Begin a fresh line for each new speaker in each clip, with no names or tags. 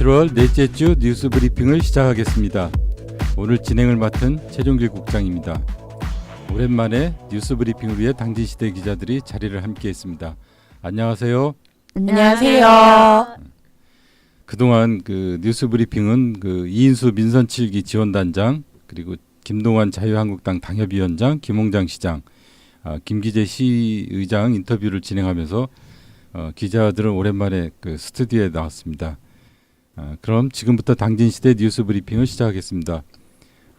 7월 넷째 주 뉴스 브리핑을 시작하겠습니다. 오늘 진행을 맡은 최종길 국장입니다. 오랜만에 뉴스 브리핑을 위해 당진시대 기자들이 자리를 함께했습니다. 안녕하세요.
안녕하세요.
그동안 뉴스 브리핑은 이인수 민선 7기 지원단장, 그리고 김동완 자유한국당 당협위원장, 김홍장 시장, 김기재 시의장 인터뷰를 진행하면서 기자들은 오랜만에 스튜디오에 나왔습니다. 그럼 지금부터 당진시대 뉴스 브리핑을 시작하겠습니다.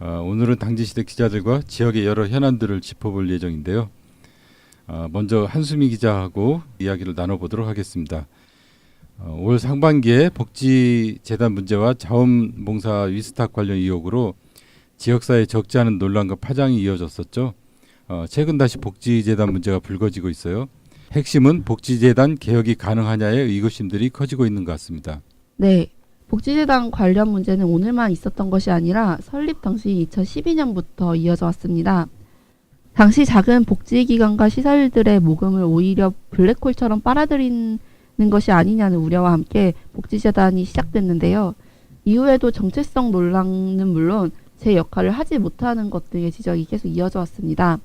오늘은 당진시대 기자들과 지역의 여러 현안들을 짚어볼 예정인데요. 먼저 한수미 기자하고 이야기를 나눠보도록 하겠습니다. 올 상반기에 복지재단 문제와 자원봉사 위스탁 관련 의혹으로 지역사회에 적지 않은 논란과 파장이 이어졌었죠. 최근 다시 복지재단 문제가 불거지고 있어요. 핵심은 복지재단 개혁이 가능하냐의 의구심들이 커지고 있는 것 같습니다.
네, 복지재단 관련 문제는 오늘만 있었던 것이 아니라 설립 당시 2012년부터 이어져 왔습니다. 당시 작은 복지기관과 시설들의 모금을 오히려 블랙홀처럼 빨아들이는 것이 아니냐는 우려와 함께 복지재단이 시작됐는데요. 이후에도 정체성 논란은 물론 제 역할을 하지 못하는 것 등의 지적이 계속 이어져 왔습니다.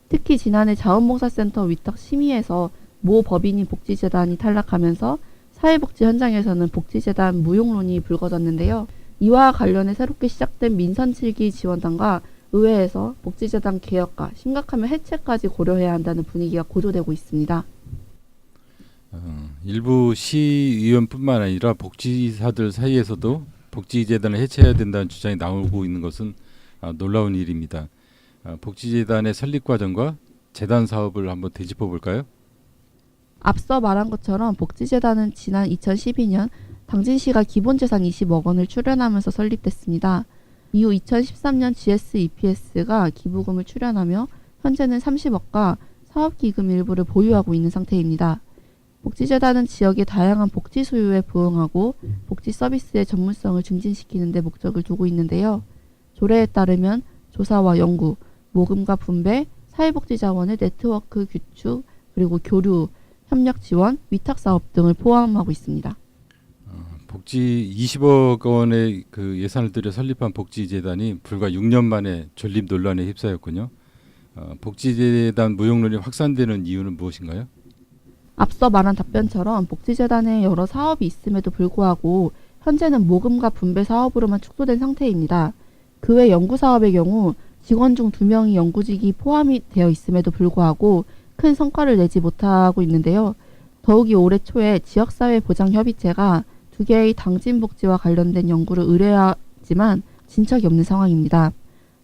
특히 지난해 자원봉사센터 위탁 심의에서 모 법인인 복지재단이 탈락하면서 사회복지 현장에서는 복지재단 무용론이 불거졌는데요. 이와 관련해 새롭게 시작된 민선 7기 지원단과 의회에서 복지재단 개혁과 심각하면 해체까지 고려해야 한다는 분위기가 고조되고 있습니다.
일부 시의원뿐만 아니라 복지사들 사이에서도 복지재단을 해체해야 된다는 주장이 나오고 있는 것은 놀라운 일입니다. 복지재단의 설립 과정과 재단 사업을 한번 되짚어 볼까요?
앞서 말한 것처럼 복지재단은 지난 2012년 당진시가 기본재산 20억 원을 출연하면서 설립됐습니다. 이후 2013년 GS-EPS가 기부금을 출연하며 현재는 30억과 사업기금 일부를 보유하고 있는 상태입니다. 복지재단은 지역의 다양한 복지 수요에 부응하고 복지 서비스의 전문성을 증진시키는 데 목적을 두고 있는데요. 조례에 따르면 조사와 연구, 모금과 분배, 사회복지자원의 네트워크 구축, 그리고 교류, 협력 지원, 위탁 사업 등을 포함하고 있습니다.
복지 20억 원의 예산을 들여 설립한 복지재단이 불과 6년 만에 존립 논란에 휩싸였군요. 복지재단 무용론이 확산되는 이유는 무엇인가요?
앞서 말한 답변처럼 복지재단에 여러 사업이 있음에도 불구하고 현재는 모금과 분배 사업으로만 축소된 상태입니다. 그 외 연구사업의 경우 직원 중 2명이 연구직이 포함이 되어 있음에도 불구하고 큰 성과를 내지 못하고 있는데요. 더욱이 올해 초에 지역사회보장협의체가 2개의 당진복지와 관련된 연구를 의뢰하지만 진척이 없는 상황입니다.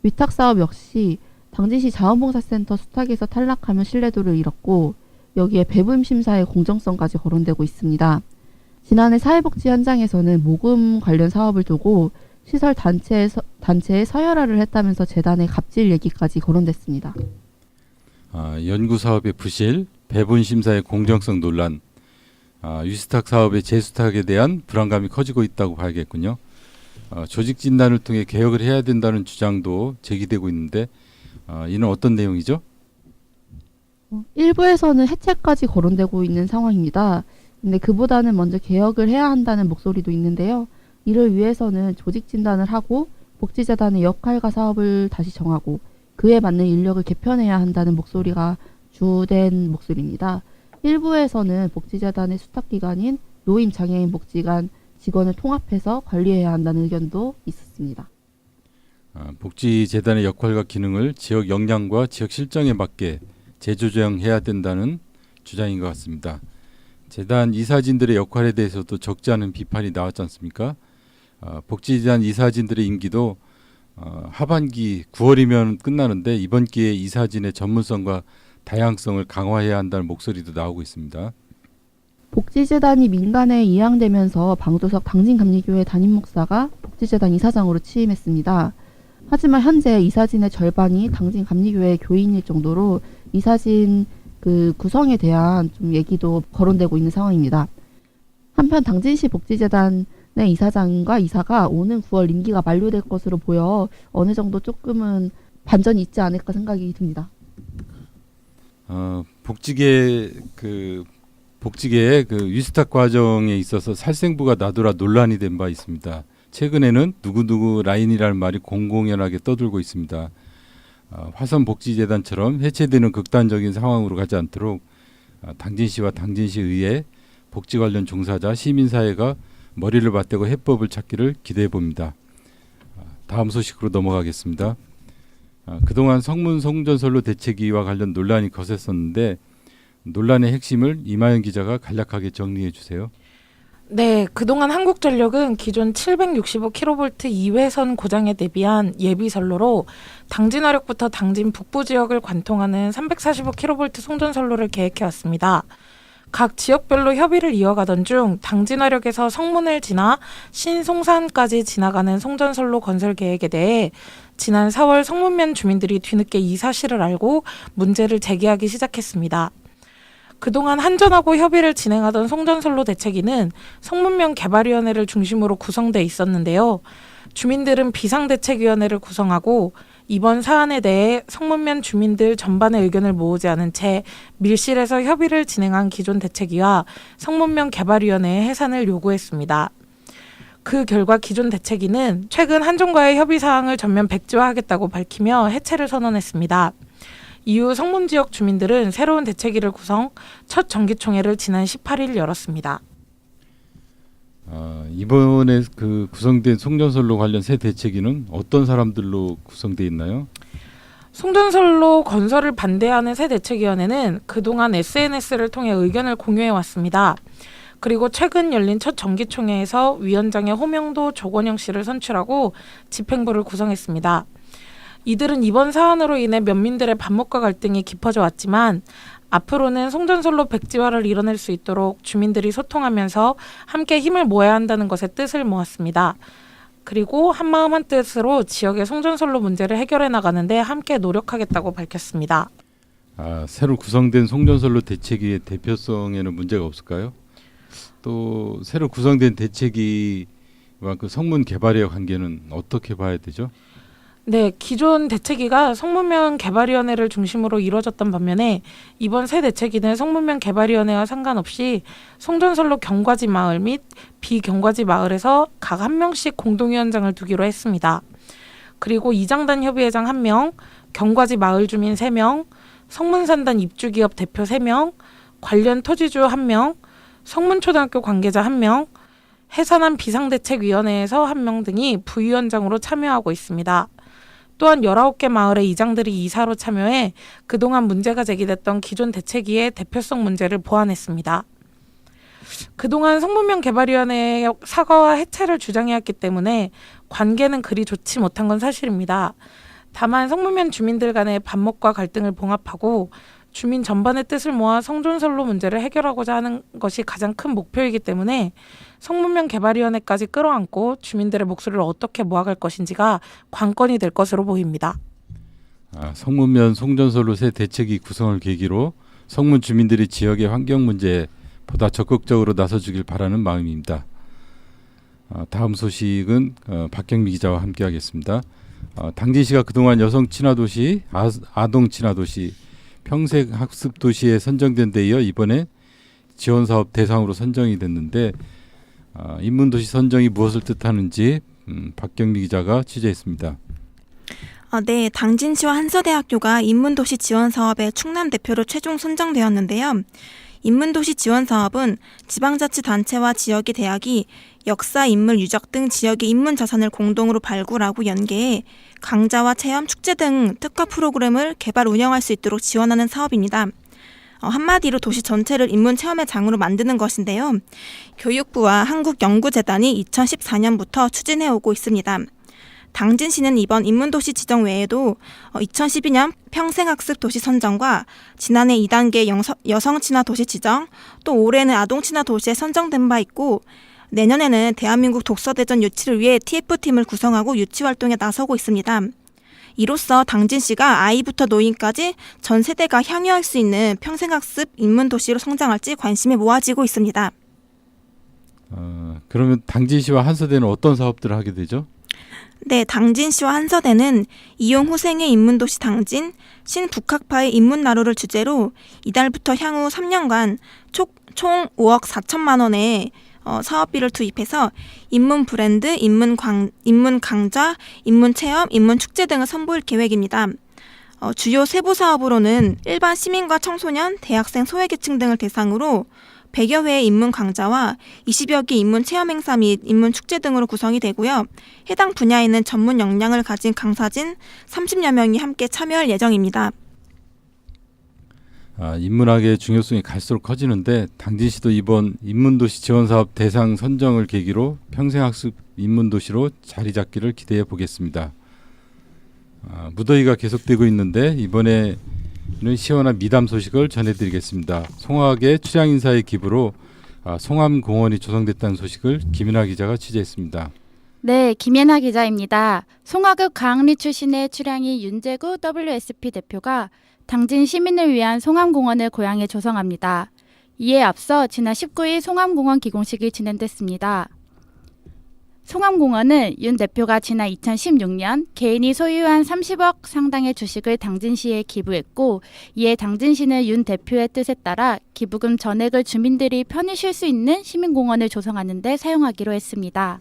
위탁사업 역시 당진시 자원봉사센터 수탁에서 탈락하며 신뢰도를 잃었고 여기에 배분심사의 공정성까지 거론되고 있습니다. 지난해 사회복지 현장에서는 모금 관련 사업을 두고 시설 단체에 서열화를 했다면서 재단의 갑질 얘기까지 거론됐습니다.
연구 사업의 부실, 배분 심사의 공정성 논란, 위스탁 사업의 재수탁에 대한 불안감이 커지고 있다고 봐야겠군요. 조직 진단을 통해 개혁을 해야 된다는 주장도 제기되고 있는데 이는 어떤 내용이죠?
일부에서는 해체까지 거론되고 있는 상황입니다. 근데 그보다는 먼저 개혁을 해야 한다는 목소리도 있는데요. 이를 위해서는 조직 진단을 하고 복지재단의 역할과 사업을 다시 정하고 그에 맞는 인력을 개편해야 한다는 목소리가 주된 목소리입니다. 일부에서는 복지재단의 수탁기관인 노인 장애인 복지관 직원을 통합해서 관리해야 한다는 의견도 있었습니다.
복지재단의 역할과 기능을 지역 역량과 지역 실정에 맞게 재조정해야 된다는 주장인 것 같습니다. 재단 이사진들의 역할에 대해서도 적지 않은 비판이 나왔지 않습니까? 복지재단 이사진들의 임기도 하반기 9월이면 끝나는데 이번 기회에 이사진의 전문성과 다양성을 강화해야 한다는 목소리도 나오고 있습니다.
복지재단이 민간에 이양되면서 방조석 당진감리교회 담임 목사가 복지재단 이사장으로 취임했습니다. 하지만 현재 이사진의 절반이 당진감리교회 교인일 정도로 이사진 구성에 대한 좀 얘기도 거론되고 있는 상황입니다. 한편 당진시 복지재단의 이사장과 이사가 오는 9월 임기가 만료될 것으로 보여 어느 정도 조금은 반전이 있지 않을까 생각이 듭니다.
복지계 복지계의 그 위스탁 과정에 있어서 살생부가 나돌아 논란이 된 바 있습니다. 최근에는 누구누구 라인이라는 말이 공공연하게 떠들고 있습니다. 화성복지재단처럼 해체되는 극단적인 상황으로 가지 않도록 당진시와 당진시 의회, 복지 관련 종사자, 시민사회가 머리를 맞대고 해법을 찾기를 기대해 봅니다. 다음 소식으로 넘어가겠습니다. 그동안 성문 송전선로 대책위와 관련 논란이 거셌었는데 논란의 핵심을 이마연 기자가 간략하게 정리해 주세요.
네, 그동안 한국전력은 기존 765kV 2회선 고장에 대비한 예비선로로 당진화력부터 당진 북부 지역을 관통하는 345kV 송전선로를 계획해왔습니다. 각 지역별로 협의를 이어가던 중 당진화력에서 성문을 지나 신송산까지 지나가는 송전선로 건설 계획에 대해 지난 4월 성문면 주민들이 뒤늦게 이 사실을 알고 문제를 제기하기 시작했습니다. 그동안 한전하고 협의를 진행하던 송전선로 대책위는 성문면 개발위원회를 중심으로 구성돼 있었는데요. 주민들은 비상대책위원회를 구성하고 이번 사안에 대해 성문면 주민들 전반의 의견을 모으지 않은 채 밀실에서 협의를 진행한 기존 대책위와 성문면 개발위원회의 해산을 요구했습니다. 그 결과 기존 대책위는 최근 한전과의 협의 사항을 전면 백지화하겠다고 밝히며 해체를 선언했습니다. 이후 성문 지역 주민들은 새로운 대책위를 구성, 첫 정기총회를 지난 18일 열었습니다.
이번에 그 구성된 송전선로 관련 새 대책위는 어떤 사람들로 구성되어 있나요?
송전선로 건설을 반대하는 새 대책위원회는 그동안 SNS를 통해 의견을 공유해 왔습니다. 그리고 최근 열린 첫 정기총회에서 위원장의 호명도 조건영 씨를 선출하고 집행부를 구성했습니다. 이들은 이번 사안으로 인해 면민들의 반목과 갈등이 깊어져 왔지만 앞으로는 송전선로 백지화를 이뤄낼 수 있도록 주민들이 소통하면서 함께 힘을 모아야 한다는 것에 뜻을 모았습니다. 그리고 한마음 한뜻으로 지역의 송전선로 문제를 해결해 나가는데 함께 노력하겠다고 밝혔습니다.
새로 구성된 송전선로 대책위의 대표성에는 문제가 없을까요? 또 새로 구성된 대책위와 그 성문 개발의 관계는 어떻게 봐야 되죠?
네, 기존 대책위가 성문면 개발위원회를 중심으로 이루어졌던 반면에 이번 새 대책위는 성문면 개발위원회와 상관없이 송전선로 경과지 마을 및 비경과지 마을에서 각 한 명씩 공동위원장을 두기로 했습니다. 그리고 이장단 협의회장 1명, 경과지 마을 주민 3명, 성문산단 입주기업 대표 3명, 관련 토지주 1명, 성문초등학교 관계자 1명, 해산한 비상대책위원회에서 1명 등이 부위원장으로 참여하고 있습니다. 또한 19개 마을의 이장들이 이사로 참여해 그동안 문제가 제기됐던 기존 대책위의 대표성 문제를 보완했습니다. 그동안 성문면 개발위원회의 사과와 해체를 주장해왔기 때문에 관계는 그리 좋지 못한 건 사실입니다. 다만 성문면 주민들 간의 반목과 갈등을 봉합하고 주민 전반의 뜻을 모아 송전선로 문제를 해결하고자 하는 것이 가장 큰 목표이기 때문에 성문면 개발위원회까지 끌어안고 주민들의 목소리를 어떻게 모아갈 것인지가 관건이 될 것으로 보입니다.
성문면 송전선로 새 대책위 구성을 계기로 성문 주민들이 지역의 환경 문제에 보다 적극적으로 나서주길 바라는 마음입니다. 다음 소식은 박경미 기자와 함께하겠습니다. 당진시가 그동안 여성 친화도시, 아동 친화도시, 평생 학습 도시에 선정된 데 이어 이번에 지원 사업 대상으로 선정이 됐는데 인문도시 선정이 무엇을 뜻하는지 박경미 기자가 취재했습니다.
네, 당진시와 한서대학교가 인문도시 지원 사업의 충남 대표로 최종 선정되었는데요. 인문도시 지원 사업은 지방자치단체와 지역의 대학이 역사, 인물, 유적 등 지역의 인문 자산을 공동으로 발굴하고 연계해 강좌와 체험, 축제 등 특화 프로그램을 개발 운영할 수 있도록 지원하는 사업입니다. 한마디로 도시 전체를 인문 체험의 장으로 만드는 것인데요. 교육부와 한국연구재단이 2014년부터 추진해오고 있습니다. 당진시는 이번 인문도시 지정 외에도 2012년 평생학습 도시 선정과 지난해 2단계 여성친화 도시 지정, 또 올해는 아동친화 도시에 선정된 바 있고 내년에는 대한민국 독서대전 유치를 위해 TF팀을 구성하고 유치 활동에 나서고 있습니다. 이로써 당진시가 아이부터 노인까지 전 세대가 향유할 수 있는 평생학습 인문도시로 성장할지 관심이 모아지고 있습니다.
그러면 당진시와 한서대는 어떤 사업들을 하게 되죠?
네, 당진시와 한서대는 이용 후생의 인문도시 당진, 신북학파의 인문나루를 주제로 이달부터 향후 3년간 총 5억 4천만 원의 사업비를 투입해서 인문 브랜드, 인문 강좌, 인문 체험, 인문 축제 등을 선보일 계획입니다. 주요 세부 사업으로는 일반 시민과 청소년, 대학생, 소외계층 등을 대상으로 100여 회의 인문 강좌와 20여 개 인문 체험 행사 및 인문 축제 등으로 구성이 되고요. 해당 분야에 있는 전문 역량을 가진 강사진 30여 명이 함께 참여할 예정입니다.
인문학의 중요성이 갈수록 커지는데 당진시도 이번 인문도시 지원사업 대상 선정을 계기로 평생학습 인문도시로 자리 잡기를 기대해 보겠습니다. 무더위가 계속되고 있는데 이번에는 시원한 미담 소식을 전해드리겠습니다. 송악의 출향인사의 기부로 송암공원이 조성됐다는 소식을 김연아 기자가 취재했습니다.
네, 김연아 기자입니다. 송화읍 가흥리 출신의 출향인 윤재구 WSP 대표가 당진 시민을 위한 송암공원을 고향에 조성합니다. 이에 앞서 지난 19일 송암공원 기공식이 진행됐습니다. 송암공원은 윤 대표가 지난 2016년 개인이 소유한 30억 상당의 주식을 당진시에 기부했고, 이에 당진시는 윤 대표의 뜻에 따라 기부금 전액을 주민들이 편히 쉴 수 있는 시민공원을 조성하는 데 사용하기로 했습니다.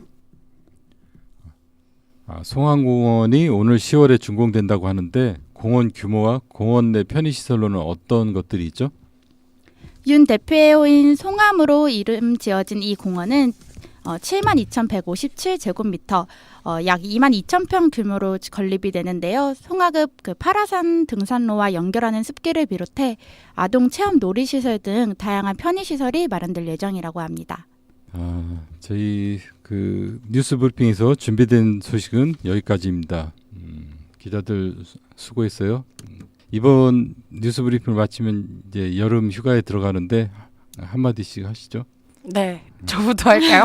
송암공원이 오늘 10월에 준공된다고 하는데 공원 규모와 공원 내 편의시설로는 어떤 것들이 있죠?
윤 대표의 호인 송암으로 이름 지어진 이 공원은 72,157제곱미터, 약 22,000평 규모로 건립이 되는데요. 송화읍 파라산 등산로와 연결하는 습기를 비롯해 아동 체험 놀이시설 등 다양한 편의시설이 마련될 예정이라고 합니다.
저희 뉴스 브리핑에서 준비된 소식은 여기까지입니다. 기자들 수고했어요. 이번 뉴스 브리핑을 마치면 이제 여름 휴가에 들어가는데 한마디씩 하시죠.
네, 저부터 할까요?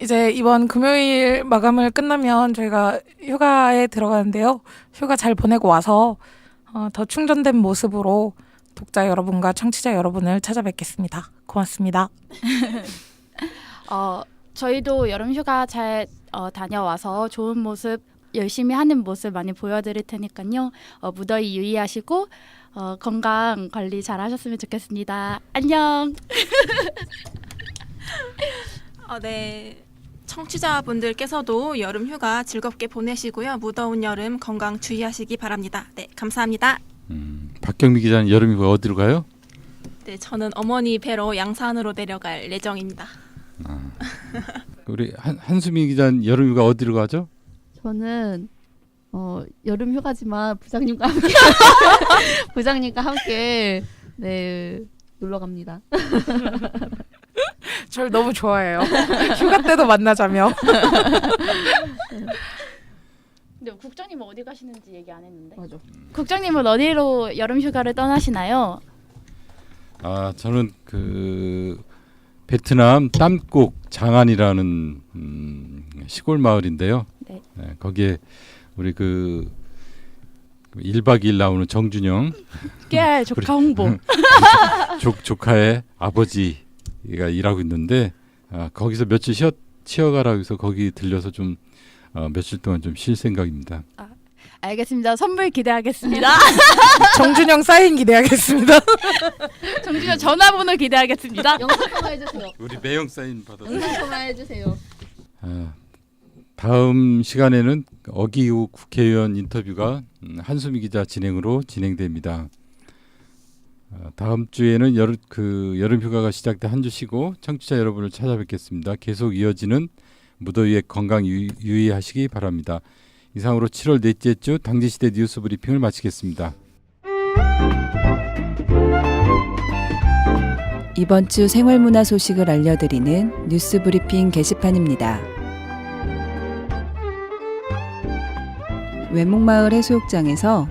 이제 이번 금요일 마감을 끝나면 저희가 휴가에 들어가는데요. 휴가 잘 보내고 와서 더 충전된 모습으로 독자 여러분과 청취자 여러분을 찾아뵙겠습니다. 고맙습니다.
저희도 여름 휴가 잘 다녀와서 좋은 모습, 열심히 하는 모습 많이 보여드릴 테니까요. 무더위 유의하시고 건강 관리 잘 하셨으면 좋겠습니다. 안녕.
네. 청취자분들께서도 여름 휴가 즐겁게 보내시고요. 무더운 여름 건강 주의하시기 바랍니다. 네, 감사합니다.
박경미 기자는 여름 휴가 어디로 가요?
네, 저는 어머니 뵈러 양산으로 내려갈 예정입니다.
우리 한수미 기자는 여름 휴가 어디로 가죠?
저는 여름 휴가지만 부장님과 함께 네 놀러 갑니다.
저를 너무 좋아해요. 휴가 때도 만나자며.
근데 국장님은 어디 가시는지 얘기 안 했는데.
맞아.
국장님은 어디로 여름 휴가를 떠나시나요?
저는 베트남 땀곡 장안이라는 시골 마을인데요.
네.
거기에 우리 1박 2일 나오는 정준영
깨알 조카 홍보.
조카의 아버지가 일하고 있는데 거기서 며칠 쉬어가라고 해서 거기 들려서 좀 며칠 동안 좀 쉴 생각입니다.
알겠습니다. 선물 기대하겠습니다.
정준영 사인 기대하겠습니다.
정준영 전화번호 기대하겠습니다.
영상 통화해주세요.
우리 매형 사인 받아서.
영상 통화해주세요.
다음 시간에는 어기욱 국회의원 인터뷰가 한수미 기자 진행으로 진행됩니다. 다음 주에는 여름 휴가가 시작돼 한 주 쉬고 청취자 여러분을 찾아뵙겠습니다. 계속 이어지는 무더위에 건강 유의하시기 바랍니다. 이상으로 7월 넷째 주 당진시대 뉴스 브리핑을 마치겠습니다.
이번 주 생활문화 소식을 알려드리는 뉴스 브리핑 게시판입니다. 외목마을 해수욕장에서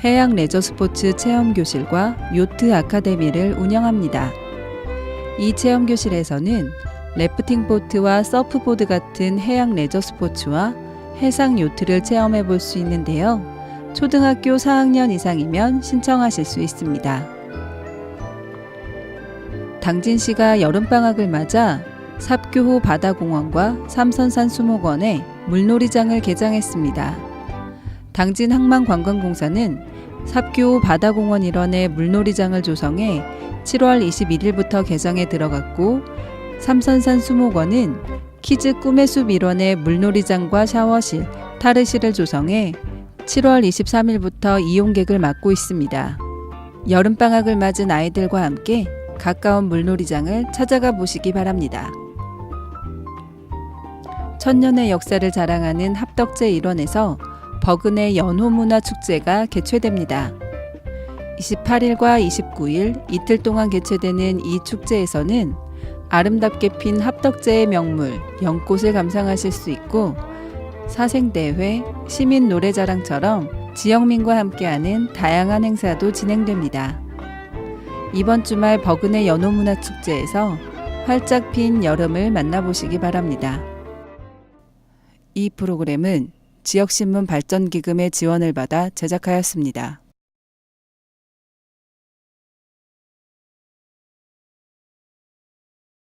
해양 레저 스포츠 체험교실과 요트 아카데미를 운영합니다. 이 체험교실에서는 래프팅 보트와 서프보드 같은 해양 레저 스포츠와 해상 요트를 체험해 볼 수 있는데요. 초등학교 4학년 이상이면 신청하실 수 있습니다. 당진시가 여름방학을 맞아 삽교호 바다공원과 삼선산 수목원에 물놀이장을 개장했습니다. 당진 항만관광공사는 삽교호 바다공원 일원에 물놀이장을 조성해 7월 21일부터 개장에 들어갔고, 삼선산 수목원은 키즈 꿈의 숲 일원에 물놀이장과 샤워실, 타르실을 조성해 7월 23일부터 이용객을 맡고 있습니다. 여름방학을 맞은 아이들과 함께 가까운 물놀이장을 찾아가 보시기 바랍니다. 천년의 역사를 자랑하는 합덕제 일원에서 버그네 연호문화축제가 개최됩니다. 28일과 29일 이틀 동안 개최되는 이 축제에서는 아름답게 핀 합덕제의 명물 연꽃을 감상하실 수 있고, 사생대회, 시민 노래자랑처럼 지역민과 함께하는 다양한 행사도 진행됩니다. 이번 주말 버그네 연호문화축제에서 활짝 핀 여름을 만나보시기 바랍니다. 이 프로그램은 지역신문 발전기금의 지원을 받아 제작하였습니다.